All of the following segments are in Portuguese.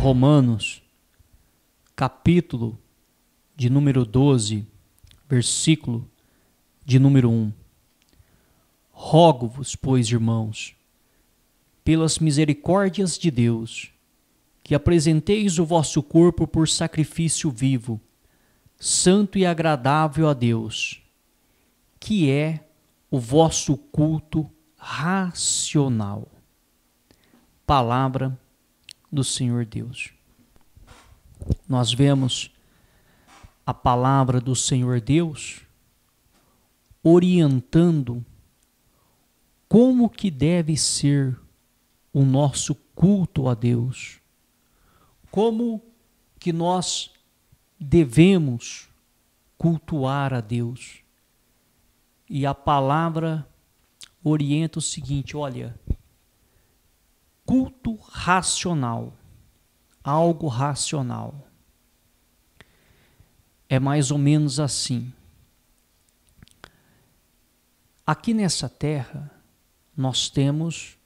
Romanos, capítulo de número 12, versículo de número 1. Rogo-vos, pois, irmãos, pelas misericórdias de Deus, que apresenteis o vosso corpo por sacrifício vivo, santo e agradável a Deus, que é o vosso culto racional. Palavra do Senhor Deus. Nós vemos a palavra do Senhor Deus orientando como que deve ser o nosso culto a Deus, como que nós devemos cultuar a Deus. E a palavra orienta o seguinte, olha, culto racional, algo racional. É mais ou menos assim. Aqui nessa terra, nós temos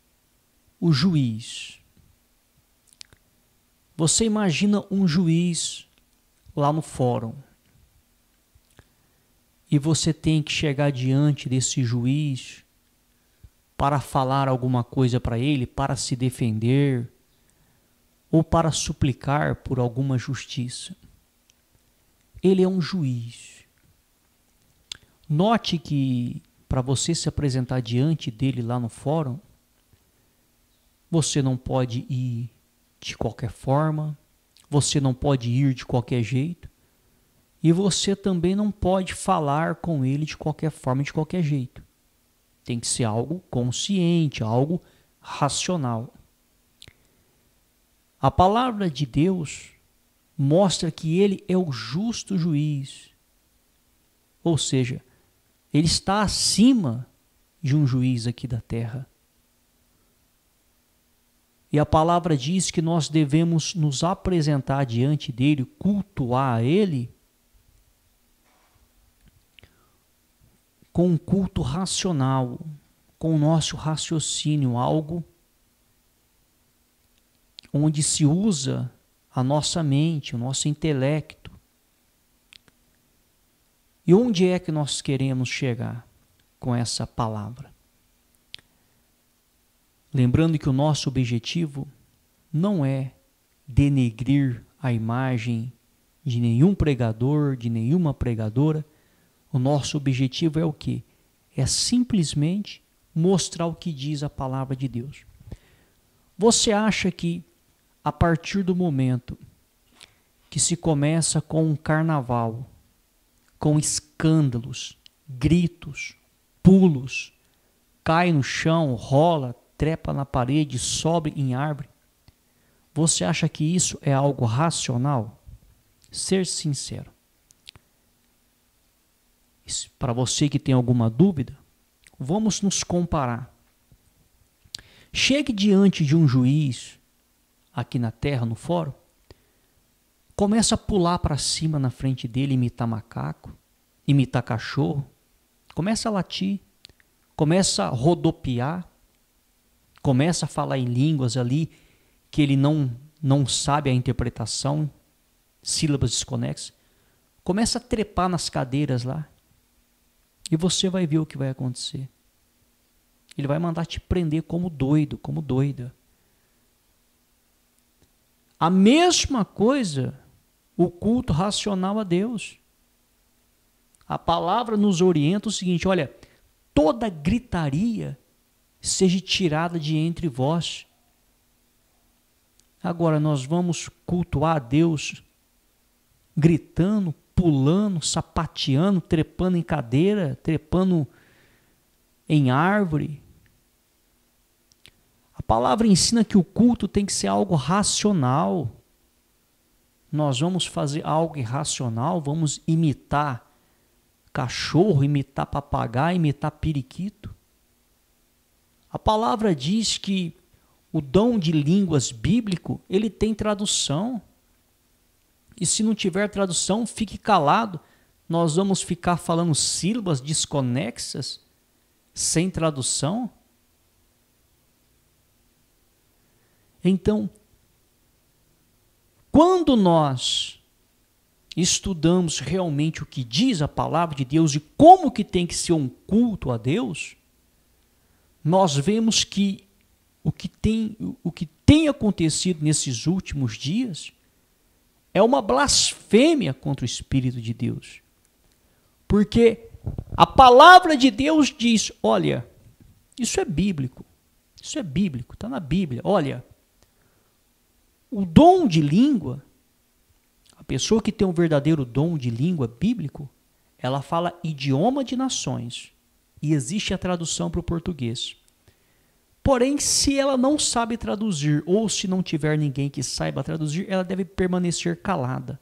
o juiz. Você imagina um juiz lá no fórum. E você tem que chegar diante desse juiz para falar alguma coisa para ele, para se defender ou para suplicar por alguma justiça. Ele é um juiz. Note que para você se apresentar diante dele lá no fórum, você não pode ir de qualquer forma, você não pode ir de qualquer jeito, e você também não pode falar com ele de qualquer forma, de qualquer jeito. Tem que ser algo consciente, algo racional. A palavra de Deus mostra que ele é o justo juiz. Ou seja, ele está acima de um juiz aqui da terra. E a palavra diz que nós devemos nos apresentar diante dele, cultuar a ele, com um culto racional, com o nosso raciocínio, algo onde se usa a nossa mente, o nosso intelecto. E onde é que nós queremos chegar com essa palavra? Lembrando que o nosso objetivo não é denegrir a imagem de nenhum pregador, de nenhuma pregadora. O nosso objetivo é o quê? É simplesmente mostrar o que diz a palavra de Deus. Você acha que a partir do momento que se começa com um carnaval, com escândalos, gritos, pulos, cai no chão, rola, trepa na parede, sobe em árvore, você acha que isso é algo racional? Ser sincero. Para você que tem alguma dúvida, vamos nos comparar. Chegue diante de um juiz, aqui na terra, no fórum, começa a pular para cima na frente dele, imitar macaco, imitar cachorro, começa a latir, começa a rodopiar, começa a falar em línguas ali que ele não sabe a interpretação, sílabas desconexas, começa a trepar nas cadeiras lá, e você vai ver o que vai acontecer. Ele vai mandar te prender como doido, como doida. A mesma coisa, o culto racional a Deus. A palavra nos orienta o seguinte, olha, toda gritaria seja tirada de entre vós. Agora nós vamos cultuar a Deus gritando, pulando, sapateando, trepando em cadeira, trepando em árvore. A palavra ensina que o culto tem que ser algo racional. Nós vamos fazer algo irracional, vamos imitar cachorro, imitar papagaio, imitar periquito. A palavra diz que o dom de línguas bíblico, ele tem tradução. E se não tiver tradução, fique calado. Nós vamos ficar falando sílabas desconexas, sem tradução. Então, quando nós estudamos realmente o que diz a palavra de Deus e como que tem que ser um culto a Deus, nós vemos que o que tem acontecido nesses últimos dias é uma blasfêmia contra o Espírito de Deus. Porque a palavra de Deus diz, olha, isso é bíblico, está na Bíblia. Olha, o dom de língua, a pessoa que tem um verdadeiro dom de língua bíblico, ela fala idioma de nações e existe a tradução para o português. Porém, se ela não sabe traduzir ou se não tiver ninguém que saiba traduzir, ela deve permanecer calada.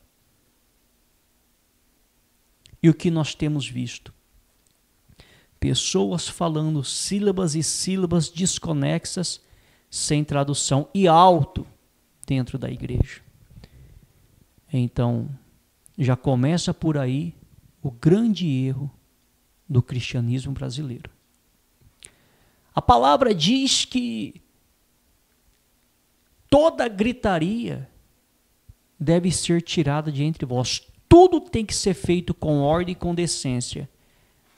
E o que nós temos visto? Pessoas falando sílabas e sílabas desconexas, sem tradução e alto dentro da igreja. Então, já começa por aí o grande erro do cristianismo brasileiro. A palavra diz que toda gritaria deve ser tirada de entre vós. Tudo tem que ser feito com ordem e com decência.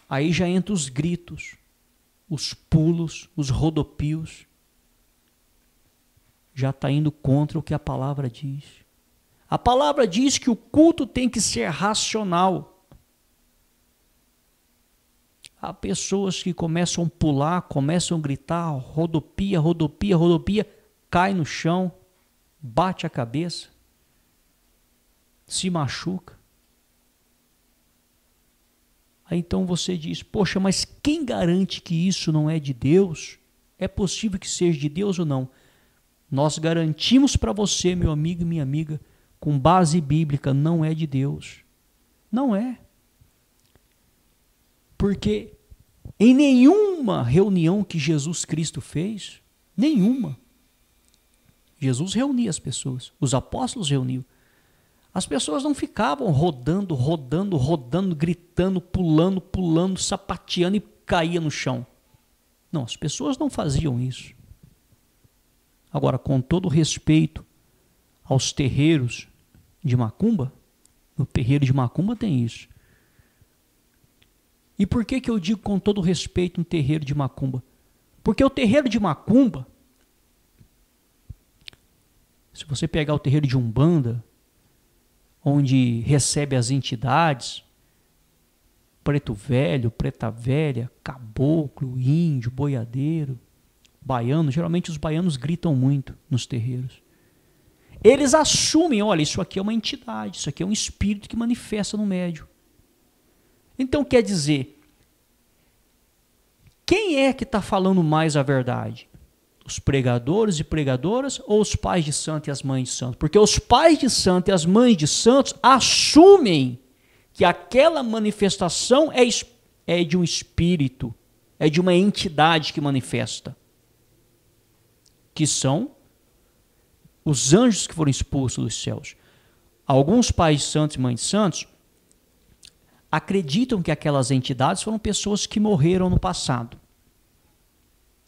Aí já entra os gritos, os pulos, os rodopios. Já está indo contra o que a palavra diz. A palavra diz que o culto tem que ser racional. Há pessoas que começam a pular, começam a gritar, rodopia, rodopia, rodopia, cai no chão, bate a cabeça, se machuca. Aí então você diz, poxa, mas quem garante que isso não é de Deus? É possível que seja de Deus ou não? Nós garantimos para você, meu amigo e minha amiga, com base bíblica, não é de Deus. Não é. Porque em nenhuma reunião que Jesus Cristo fez, nenhuma, Jesus reunia as pessoas, os apóstolos reuniam. As pessoas não ficavam rodando, rodando, rodando, gritando, pulando, pulando, sapateando e caía no chão. Não, as pessoas não faziam isso. Agora, com todo respeito aos terreiros de macumba, no terreiro de macumba tem isso. E por que eu digo com todo respeito um terreiro de macumba? Porque o terreiro de macumba, se você pegar o terreiro de Umbanda, onde recebe as entidades, preto velho, preta velha, caboclo, índio, boiadeiro, baiano, geralmente os baianos gritam muito nos terreiros. Eles assumem, olha, isso aqui é uma entidade, isso aqui é um espírito que manifesta no médium. Então quer dizer, quem é que está falando mais a verdade? Os pregadores e pregadoras ou os pais de santo e as mães de santo? Porque os pais de santo e as mães de santos assumem que aquela manifestação é de um espírito, é de uma entidade que manifesta, que são os anjos que foram expulsos dos céus. Alguns pais de santos e mães de santos acreditam que aquelas entidades foram pessoas que morreram no passado.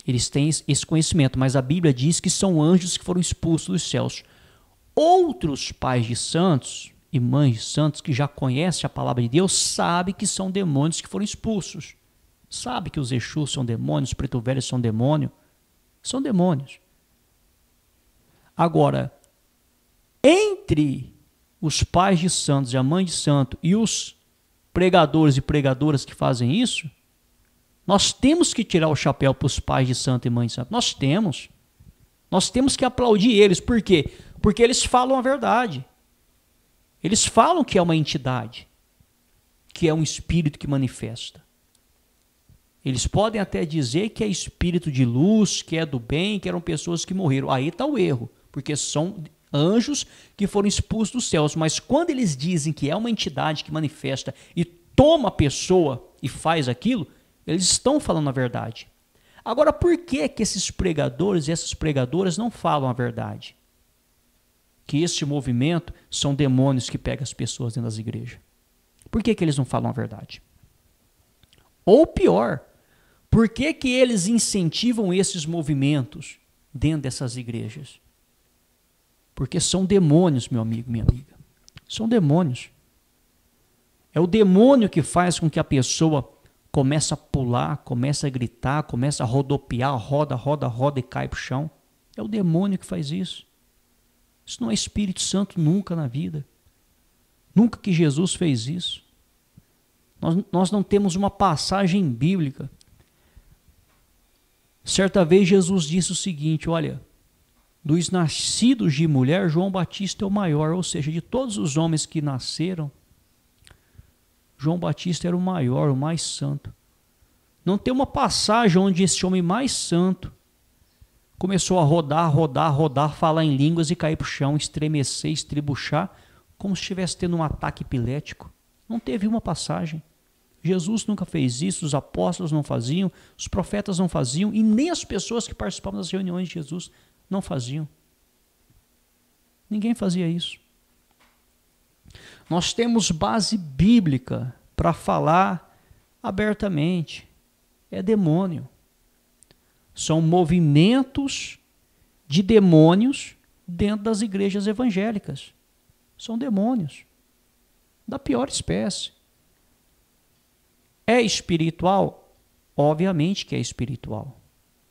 Eles têm esse conhecimento, mas a Bíblia diz que são anjos que foram expulsos dos céus. Outros pais de santos e mães de santos que já conhecem a palavra de Deus sabem que são demônios que foram expulsos. Sabe que os Exus são demônios, os preto velhos são demônio. São demônios. Agora, entre os pais de santos e a mãe de santo e os pregadores e pregadoras que fazem isso, nós temos que tirar o chapéu para os pais de santo e mãe de santo. Nós temos. Nós temos que aplaudir eles. Por quê? Porque eles falam a verdade. Eles falam que é uma entidade, que é um espírito que manifesta. Eles podem até dizer que é espírito de luz, que é do bem, que eram pessoas que morreram. Aí está o erro, porque são anjos que foram expulsos dos céus. Mas quando eles dizem que é uma entidade que manifesta e toma a pessoa e faz aquilo, eles estão falando a verdade. Agora, por que esses pregadores e essas pregadoras não falam a verdade? Que esse movimento são demônios que pegam as pessoas dentro das igrejas. Por que eles não falam a verdade? Ou pior, por que eles incentivam esses movimentos dentro dessas igrejas? Porque são demônios, meu amigo, minha amiga. São demônios. É o demônio que faz com que a pessoa comece a pular, comece a gritar, comece a rodopiar, roda, roda, roda e cai para o chão. É o demônio que faz isso. Isso não é Espírito Santo nunca na vida. Nunca que Jesus fez isso. Nós não temos uma passagem bíblica. Certa vez Jesus disse o seguinte, olha, dos nascidos de mulher, João Batista é o maior, ou seja, de todos os homens que nasceram, João Batista era o maior, o mais santo. Não tem uma passagem onde esse homem mais santo começou a rodar, rodar, rodar, falar em línguas e cair para o chão, estremecer, estribuchar, como se estivesse tendo um ataque epilético. Não teve uma passagem. Jesus nunca fez isso, os apóstolos não faziam, os profetas não faziam, e nem as pessoas que participavam das reuniões de Jesus não faziam. Ninguém fazia isso. Nós temos base bíblica para falar abertamente. É demônio. São movimentos de demônios dentro das igrejas evangélicas. São demônios da pior espécie. É espiritual? Obviamente que é espiritual.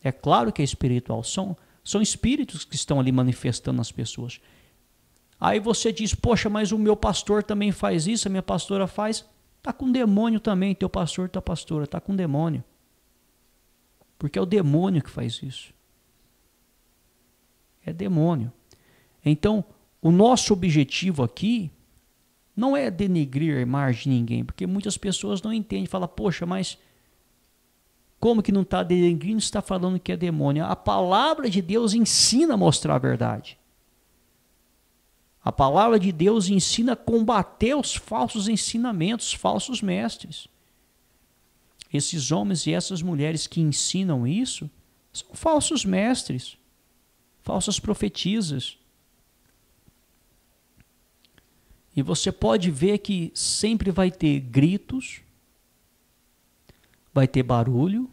É claro que é espiritual. São espíritos que estão ali manifestando nas pessoas. Aí você diz, poxa, mas o meu pastor também faz isso, a minha pastora faz. Está com demônio também, teu pastor, tua pastora, está com demônio. Porque é o demônio que faz isso. É demônio. Então, o nosso objetivo aqui não é denegrir a imagem de ninguém, porque muitas pessoas não entendem, falam, poxa, mas como que não está denegrindo, está falando que é demônio? A palavra de Deus ensina a mostrar a verdade. A palavra de Deus ensina a combater os falsos ensinamentos, falsos mestres. Esses homens e essas mulheres que ensinam isso são falsos mestres, falsas profetisas. E você pode ver que sempre vai ter gritos, vai ter barulho,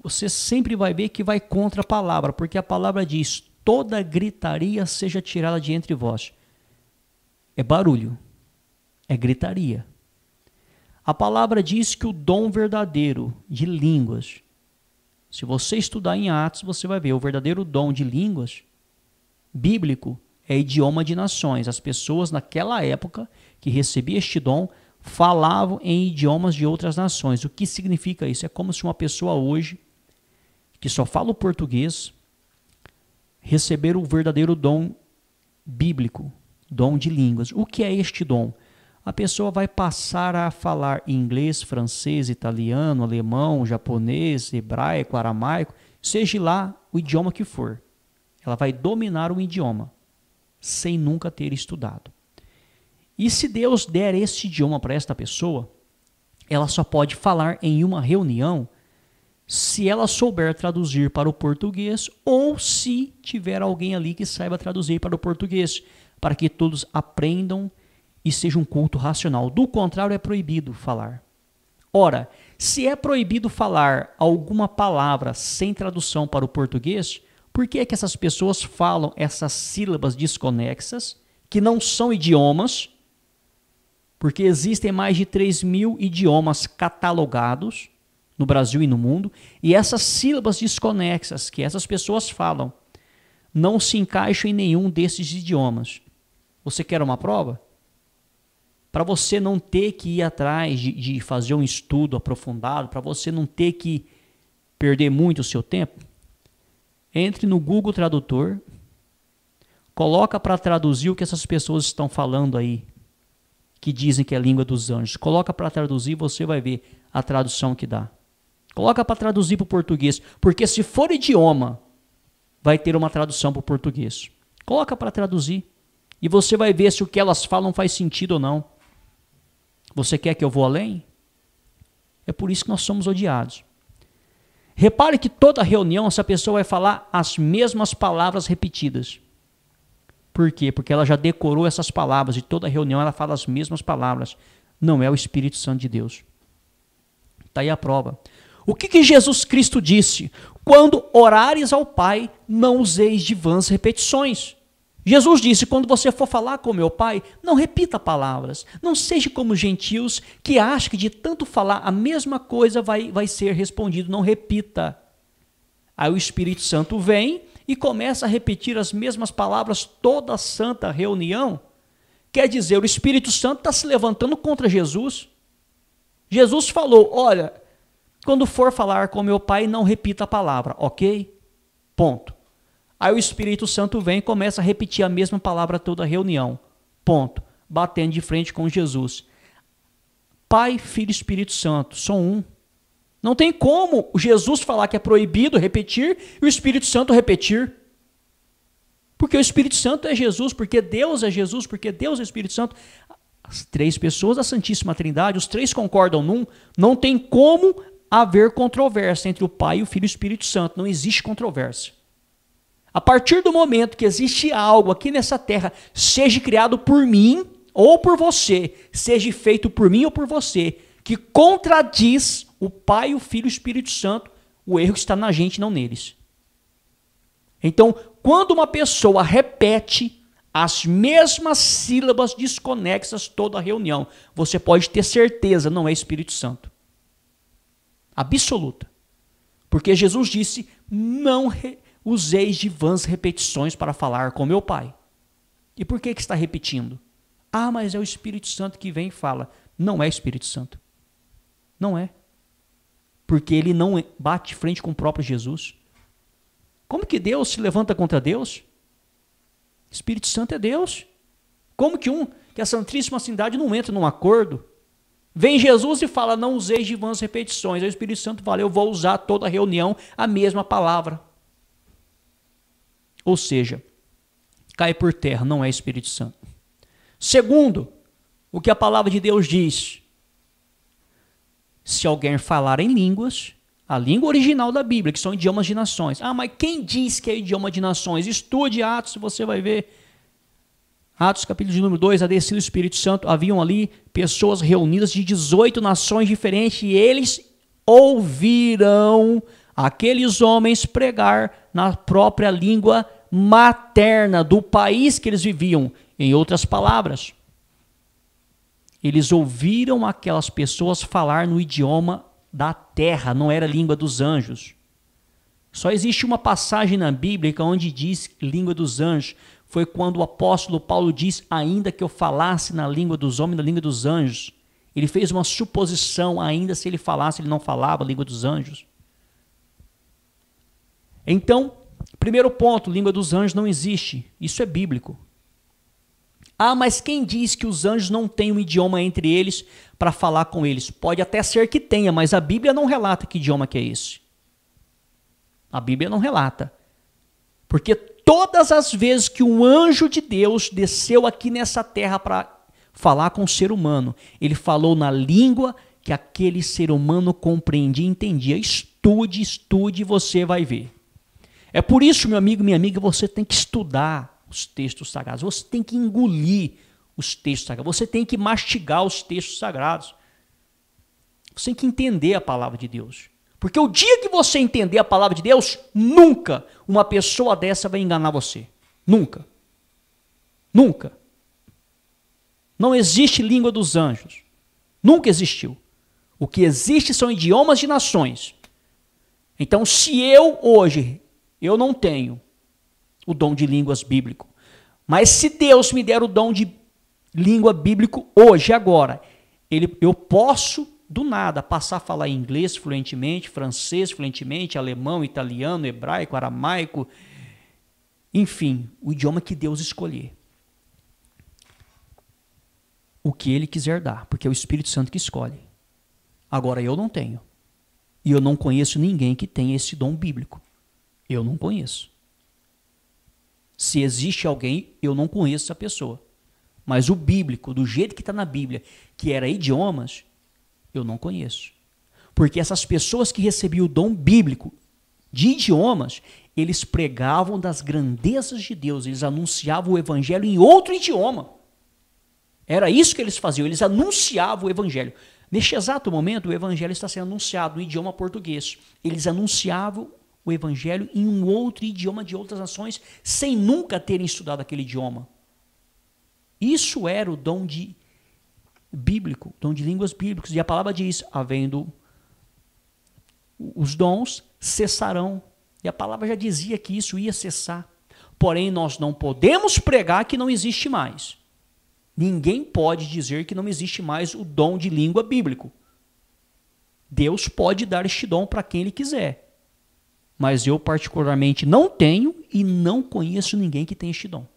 você sempre vai ver que vai contra a palavra, porque a palavra diz, toda gritaria seja tirada de entre vós. É barulho, é gritaria. A palavra diz que o dom verdadeiro de línguas, se você estudar em Atos, você vai ver, o verdadeiro dom de línguas bíblico é idioma de nações. As pessoas naquela época que recebiam este dom falavam em idiomas de outras nações. O que significa isso? É como se uma pessoa hoje, que só fala o português, receber o verdadeiro dom bíblico, dom de línguas. O que é este dom? A pessoa vai passar a falar inglês, francês, italiano, alemão, japonês, hebraico, aramaico, seja lá o idioma que for. Ela vai dominar um idioma, sem nunca ter estudado. E se Deus der esse idioma para esta pessoa, ela só pode falar em uma reunião se ela souber traduzir para o português ou se tiver alguém ali que saiba traduzir para o português, para que todos aprendam e seja um culto racional. Do contrário, é proibido falar. Ora, se é proibido falar alguma palavra sem tradução para o português, por que é que essas pessoas falam essas sílabas desconexas, que não são idiomas, porque existem mais de 3.000 idiomas catalogados no Brasil e no mundo, e essas sílabas desconexas que essas pessoas falam não se encaixam em nenhum desses idiomas. Você quer uma prova? Para você não ter que ir atrás de fazer um estudo aprofundado, para você não ter que perder muito o seu tempo, entre no Google Tradutor, coloca para traduzir o que essas pessoas estão falando aí, que dizem que é a língua dos anjos. Coloca para traduzir, você vai ver a tradução que dá. Coloca para traduzir para o português, porque se for idioma, vai ter uma tradução para o português. Coloca para traduzir e você vai ver se o que elas falam faz sentido ou não. Você quer que eu vou além? É por isso que nós somos odiados. Repare que toda reunião essa pessoa vai falar as mesmas palavras repetidas. Por quê? Porque ela já decorou essas palavras e toda reunião ela fala as mesmas palavras. Não é o Espírito Santo de Deus. Está aí a prova. O que Jesus Cristo disse? Quando orares ao Pai, não useis de vãs repetições. Jesus disse, quando você for falar com meu Pai, não repita palavras. Não seja como os gentios que acham que de tanto falar a mesma coisa vai ser respondido. Não repita. Aí o Espírito Santo vem e começa a repetir as mesmas palavras toda a santa reunião. Quer dizer, o Espírito Santo está se levantando contra Jesus. Jesus falou, olha, quando for falar com meu Pai, não repita a palavra, ok? Ponto. Aí o Espírito Santo vem e começa a repetir a mesma palavra toda a reunião. Ponto. Batendo de frente com Jesus. Pai, Filho e Espírito Santo, são um. Não tem como Jesus falar que é proibido repetir e o Espírito Santo repetir. Porque o Espírito Santo é Jesus, porque Deus é Jesus, porque Deus é o Espírito Santo. As três pessoas da Santíssima Trindade, os três concordam num, não tem como haver controvérsia entre o Pai, o Filho e o Espírito Santo. Não existe controvérsia. A partir do momento que existe algo aqui nessa terra, seja criado por mim ou por você, seja feito por mim ou por você, que contradiz o Pai, o Filho e o Espírito Santo, o erro está na gente, não neles. Então, quando uma pessoa repete as mesmas sílabas desconexas toda a reunião, você pode ter certeza, não é Espírito Santo. Absoluta. Porque Jesus disse, não useis de vãs repetições para falar com meu Pai. E por que está repetindo? Ah, mas é o Espírito Santo que vem e fala. Não é Espírito Santo. Não é. Porque ele não bate de frente com o próprio Jesus. Como que Deus se levanta contra Deus? Espírito Santo é Deus. Como que a Santíssima Trindade não entra num acordo? Vem Jesus e fala, não useis de vãs repetições. Aí o Espírito Santo fala, eu vou usar toda a reunião a mesma palavra. Ou seja, cai por terra, não é Espírito Santo. Segundo, o que a palavra de Deus diz. Se alguém falar em línguas, a língua original da Bíblia, que são idiomas de nações. Ah, mas quem diz que é idioma de nações? Estude Atos, você vai ver. Atos, capítulo de número 2, a descida do Espírito Santo, haviam ali pessoas reunidas de 18 nações diferentes, e eles ouviram aqueles homens pregar na própria língua materna do país que eles viviam. Em outras palavras, eles ouviram aquelas pessoas falar no idioma da terra, não era a língua dos anjos. Só existe uma passagem na Bíblia onde diz língua dos anjos. Foi quando o apóstolo Paulo diz, ainda que eu falasse na língua dos homens, na língua dos anjos. Ele fez uma suposição, ainda se ele falasse, ele não falava a língua dos anjos. Então, primeiro ponto, língua dos anjos não existe. Isso é bíblico. Ah, mas quem diz que os anjos não têm um idioma entre eles para falar com eles? Pode até ser que tenha, mas a Bíblia não relata que idioma que é esse. A Bíblia não relata. Porque todas as vezes que um anjo de Deus desceu aqui nessa terra para falar com o ser humano, ele falou na língua que aquele ser humano compreendia e entendia. Estude, você vai ver. É por isso, meu amigo, minha amiga, você tem que estudar os textos sagrados. Você tem que engolir os textos sagrados. Você tem que mastigar os textos sagrados. Você tem que entender a palavra de Deus. Porque o dia que você entender a palavra de Deus, nunca uma pessoa dessa vai enganar você. Nunca. Nunca. Não existe língua dos anjos. Nunca existiu. O que existe são idiomas de nações. Então, se eu hoje, eu não tenho o dom de línguas bíblico, mas se Deus me der o dom de língua bíblico hoje, agora, eu posso do nada passar a falar inglês fluentemente, francês fluentemente, alemão, italiano, hebraico, aramaico, enfim, o idioma que Deus escolher. O que Ele quiser dar, porque é o Espírito Santo que escolhe. Agora eu não tenho. E eu não conheço ninguém que tenha esse dom bíblico. Eu não conheço. Se existe alguém, eu não conheço essa pessoa. Mas o bíblico, do jeito que está na Bíblia, que era idiomas, eu não conheço. Porque essas pessoas que recebiam o dom bíblico de idiomas, eles pregavam das grandezas de Deus, eles anunciavam o evangelho em outro idioma. Era isso que eles faziam, eles anunciavam o evangelho. Neste exato momento, o evangelho está sendo anunciado no idioma português. Eles anunciavam o evangelho em um outro idioma de outras nações, sem nunca terem estudado aquele idioma. Isso era o dom bíblico, dom de línguas bíblicas. E a palavra diz, havendo os dons, cessarão. E a palavra já dizia que isso ia cessar. Porém, nós não podemos pregar que não existe mais. Ninguém pode dizer que não existe mais o dom de língua bíblico. Deus pode dar este dom para quem Ele quiser. Mas eu particularmente não tenho e não conheço ninguém que tenha este dom.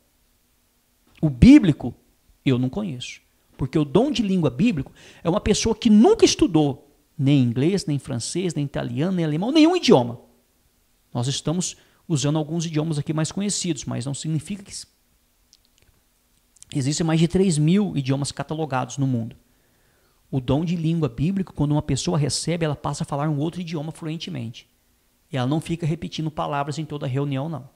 O bíblico, eu não conheço. Porque o dom de língua bíblico é uma pessoa que nunca estudou nem inglês, nem francês, nem italiano, nem alemão, nenhum idioma. Nós estamos usando alguns idiomas aqui mais conhecidos, mas não significa que existem mais de 3.000 idiomas catalogados no mundo. O dom de língua bíblica, quando uma pessoa recebe, ela passa a falar um outro idioma fluentemente. E ela não fica repetindo palavras em toda reunião, não.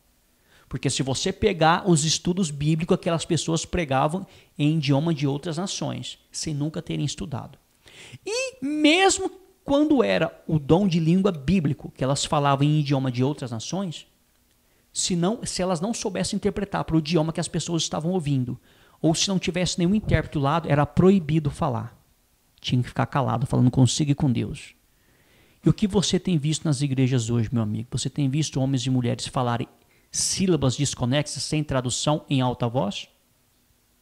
Porque se você pegar os estudos bíblicos, aquelas pessoas pregavam em idioma de outras nações, sem nunca terem estudado. E mesmo quando era o dom de língua bíblico, que elas falavam em idioma de outras nações, se elas não soubessem interpretar para o idioma que as pessoas estavam ouvindo, ou se não tivesse nenhum intérprete do lado, era proibido falar. Tinha que ficar calado, falando consigo e com Deus. E o que você tem visto nas igrejas hoje, meu amigo? Você tem visto homens e mulheres falarem sílabas desconexas, sem tradução, em alta voz?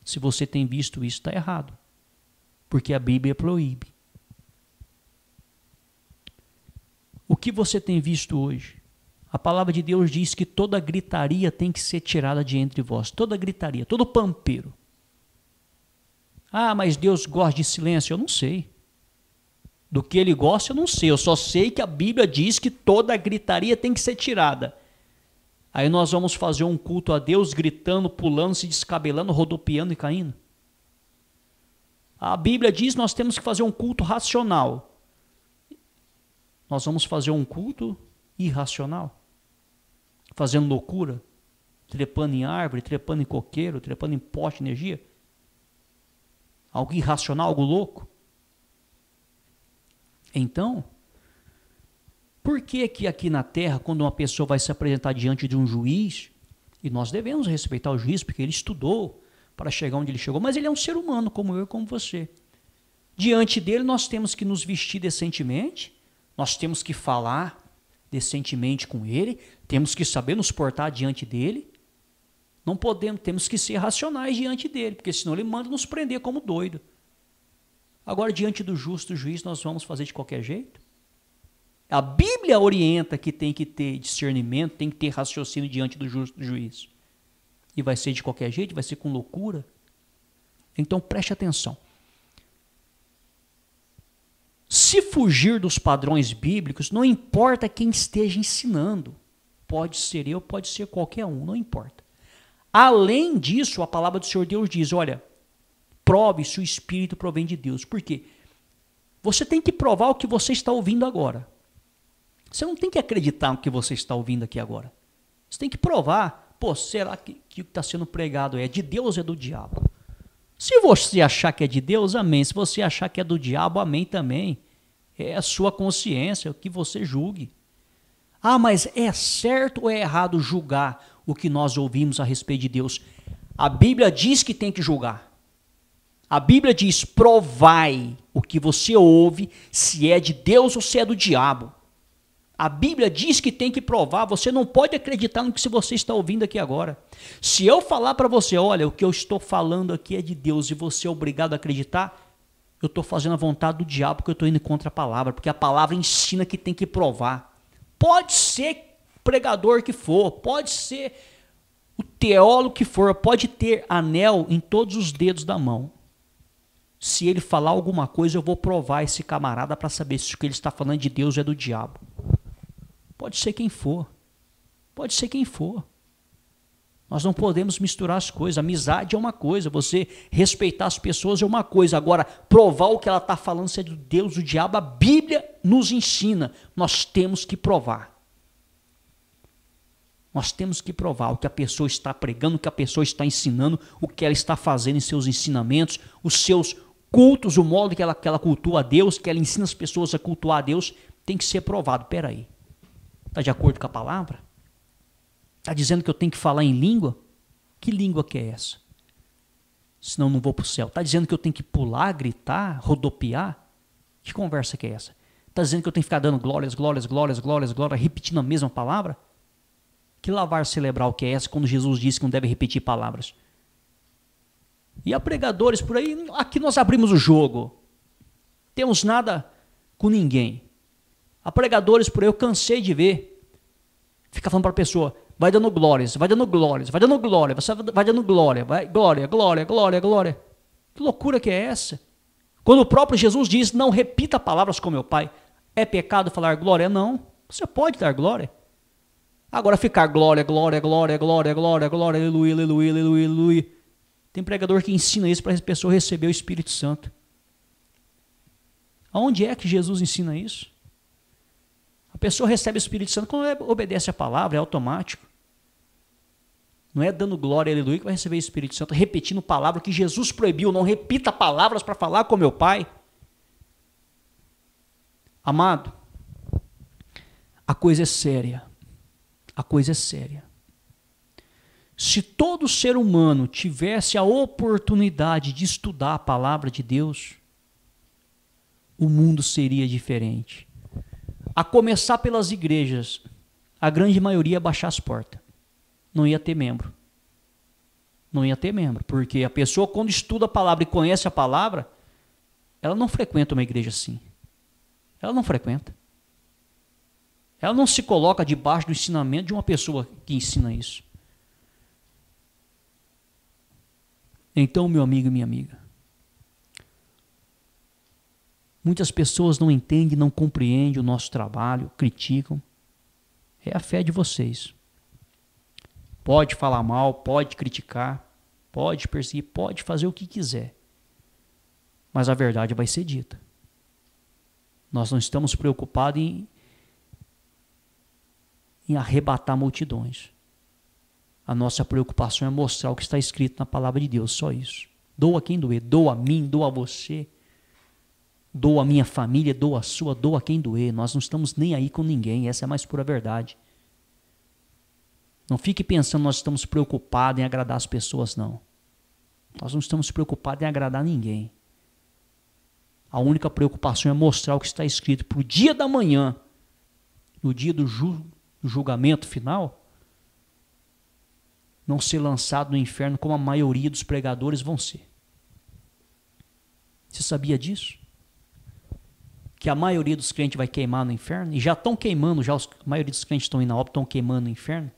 Se você tem visto isso, está errado. Porque a Bíblia proíbe. O que você tem visto hoje? A palavra de Deus diz que toda gritaria tem que ser tirada de entre vós. Toda gritaria, todo pampeiro. Ah, mas Deus gosta de silêncio. Eu não sei. Do que Ele gosta, eu não sei. Eu só sei que a Bíblia diz que toda gritaria tem que ser tirada. Aí nós vamos fazer um culto a Deus gritando, pulando, se descabelando, rodopiando e caindo. A Bíblia diz que nós temos que fazer um culto racional. Nós vamos fazer um culto irracional. Fazendo loucura. Trepando em árvore, trepando em coqueiro, trepando em poste de energia. Algo irracional, algo louco. Então, por que que aqui na terra, quando uma pessoa vai se apresentar diante de um juiz, e nós devemos respeitar o juiz, porque ele estudou para chegar onde ele chegou, mas ele é um ser humano, como eu e como você. Diante dele, nós temos que nos vestir decentemente, nós temos que falar decentemente com ele, temos que saber nos portar diante dele, não podemos, temos que ser racionais diante dele, porque senão ele manda nos prender como doido. Agora, diante do justo juiz, nós vamos fazer de qualquer jeito? A Bíblia orienta que tem que ter discernimento, tem que ter raciocínio diante do justo juiz. E vai ser de qualquer jeito? Vai ser com loucura? Então, preste atenção. Se fugir dos padrões bíblicos, não importa quem esteja ensinando. Pode ser eu, pode ser qualquer um, não importa. Além disso, a palavra do Senhor Deus diz, olha, prove se o Espírito provém de Deus. Por quê? Você tem que provar o que você está ouvindo agora. Você não tem que acreditar no que você está ouvindo aqui agora. Você tem que provar. Pô, será que o que está sendo pregado é de Deus ou é do diabo? Se você achar que é de Deus, amém. Se você achar que é do diabo, amém também. É a sua consciência, o que você julgue. Ah, mas é certo ou é errado julgar o que nós ouvimos a respeito de Deus? A Bíblia diz que tem que julgar. A Bíblia diz, provai o que você ouve, se é de Deus ou se é do diabo. A Bíblia diz que tem que provar, você não pode acreditar no que você está ouvindo aqui agora. Se eu falar para você, olha, o que eu estou falando aqui é de Deus e você é obrigado a acreditar, eu estou fazendo a vontade do diabo porque eu estou indo contra a palavra, porque a palavra ensina que tem que provar. Pode ser pregador que for, pode ser o teólogo que for, pode ter anel em todos os dedos da mão. Se ele falar alguma coisa, eu vou provar esse camarada para saber se o que ele está falando de Deus é do diabo. Pode ser quem for. Pode ser quem for. Nós não podemos misturar as coisas. Amizade é uma coisa, você respeitar as pessoas é uma coisa. Agora, provar o que ela está falando se é do Deus, do diabo, a Bíblia nos ensina. Nós temos que provar. Nós temos que provar o que a pessoa está pregando, o que a pessoa está ensinando, o que ela está fazendo em seus ensinamentos, os seus cultos, o modo que ela cultua a Deus, que ela ensina as pessoas a cultuar a Deus, tem que ser provado. Espera aí. Está de acordo com a palavra? Está dizendo que eu tenho que falar em língua? Que língua que é essa? Senão eu não vou para o céu. Está dizendo que eu tenho que pular, gritar, rodopiar? Que conversa que é essa? Está dizendo que eu tenho que ficar dando glórias, glórias, glórias, glórias, glórias, repetindo a mesma palavra? Que lavar cerebral que é essa quando Jesus disse que não deve repetir palavras? E há pregadores por aí, aqui nós abrimos o jogo. Temos nada com ninguém. Há pregadores por aí, eu cansei de ver. Fica falando para a pessoa, vai dando glórias, vai dando glórias, vai dando glória, você vai dando glória, vai, glória, glória, glória, glória. Que loucura que é essa? Quando o próprio Jesus diz, não repita palavras com meu Pai. É pecado falar glória? Não. Você pode dar glória. Agora ficar glória, glória, glória, glória, glória, glória, aleluia, aleluia, aleluia, aleluia. Tem pregador que ensina isso para a pessoa receber o Espírito Santo. Aonde é que Jesus ensina isso? A pessoa recebe o Espírito Santo quando obedece a palavra, é automático. Não é dando glória, aleluia, que vai receber o Espírito Santo, repetindo palavra que Jesus proibiu. Não repita palavras para falar com meu Pai. Amado, a coisa é séria. A coisa é séria. Se todo ser humano tivesse a oportunidade de estudar a palavra de Deus, o mundo seria diferente. A começar pelas igrejas, a grande maioria ia baixar as portas. Não ia ter membro. Não ia ter membro, porque a pessoa quando estuda a palavra e conhece a palavra, ela não frequenta uma igreja assim. Ela não frequenta. Ela não se coloca debaixo do ensinamento de uma pessoa que ensina isso. Então, meu amigo e minha amiga, muitas pessoas não entendem, não compreendem o nosso trabalho, criticam. É a fé de vocês. Pode falar mal, pode criticar, pode perseguir, pode fazer o que quiser. Mas a verdade vai ser dita. Nós não estamos preocupados em arrebatar multidões. A nossa preocupação é mostrar o que está escrito na palavra de Deus, só isso. Doa quem doer, doa a mim, doa a você, doa a minha família, doa a sua, doa a quem doer. Nós não estamos nem aí com ninguém, essa é a mais pura verdade. Não fique pensando que nós estamos preocupados em agradar as pessoas, não. Nós não estamos preocupados em agradar ninguém. A única preocupação é mostrar o que está escrito para o dia da manhã, no dia do julgamento final, não ser lançado no inferno como a maioria dos pregadores vão ser. Você sabia disso? Que a maioria dos crentes vai queimar no inferno? E já estão queimando, a maioria dos crentes estão indo na obra, estão queimando no inferno.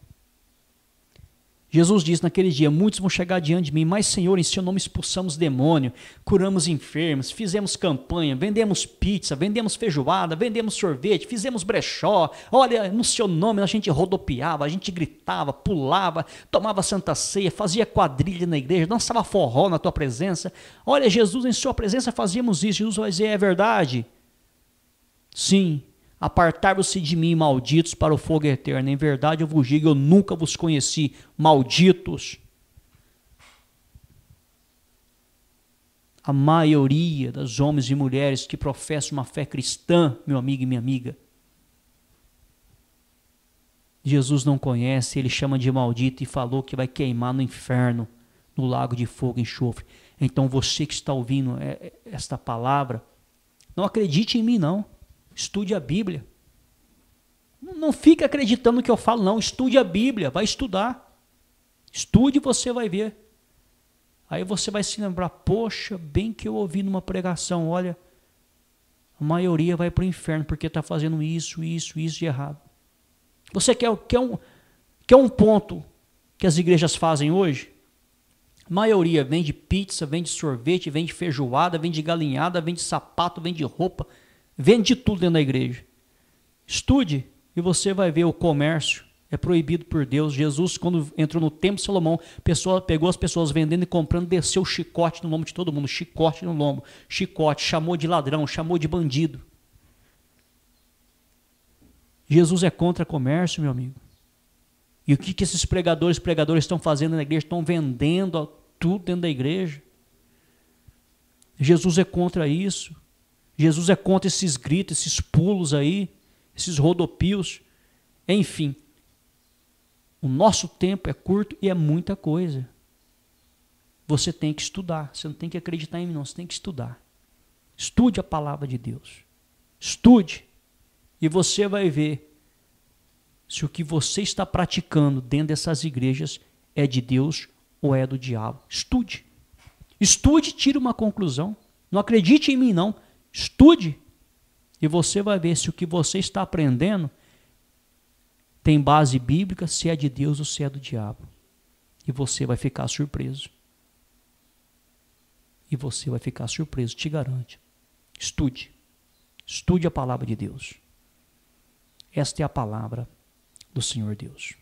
Jesus disse naquele dia, muitos vão chegar diante de mim, mas Senhor, em seu nome expulsamos demônio, curamos enfermos, fizemos campanha, vendemos pizza, vendemos feijoada, vendemos sorvete, fizemos brechó, olha, no seu nome a gente rodopiava, a gente gritava, pulava, tomava santa ceia, fazia quadrilha na igreja, dançava forró na tua presença. Olha, Jesus, em sua presença fazíamos isso. Jesus vai dizer, é verdade? Sim. Apartai-vos de mim, malditos, para o fogo eterno. Em verdade eu vos digo, eu nunca vos conheci, malditos. A maioria dos homens e mulheres que professam uma fé cristã, meu amigo e minha amiga, Jesus não conhece, ele chama de maldito e falou que vai queimar no inferno, no lago de fogo e enxofre. Então você que está ouvindo esta palavra, não acredite em mim não. Estude a Bíblia. Não fique acreditando no que eu falo, não. Estude a Bíblia, vai estudar. Estude e você vai ver. Aí você vai se lembrar, poxa, bem que eu ouvi numa pregação, olha, a maioria vai para o inferno porque está fazendo isso de errado. Você quer um ponto que as igrejas fazem hoje? A maioria vende pizza, vende sorvete, vende feijoada, vende galinhada, vende sapato, vende roupa, vende tudo dentro da igreja. Estude e você vai ver o comércio. É proibido por Deus. Jesus, quando entrou no templo de Salomão, pegou as pessoas vendendo e comprando, desceu o chicote no lombo de todo mundo. Chicote no lombo. Chicote. Chamou de ladrão, chamou de bandido. Jesus é contra comércio, meu amigo. E o que esses pregadores estão fazendo na igreja? Estão vendendo tudo dentro da igreja. Jesus é contra isso. Jesus é contra esses gritos, esses pulos aí, esses rodopios. Enfim, o nosso tempo é curto e é muita coisa. Você tem que estudar, você não tem que acreditar em mim, não, você tem que estudar. Estude a palavra de Deus. Estude. E você vai ver se o que você está praticando dentro dessas igrejas é de Deus ou é do diabo. Estude. Estude e tire uma conclusão. Não acredite em mim, não. Estude. E você vai ver se o que você está aprendendo tem base bíblica, se é de Deus ou se é do diabo. E você vai ficar surpreso. E você vai ficar surpreso, te garanto. Estude. Estude a palavra de Deus. Esta é a palavra do Senhor Deus.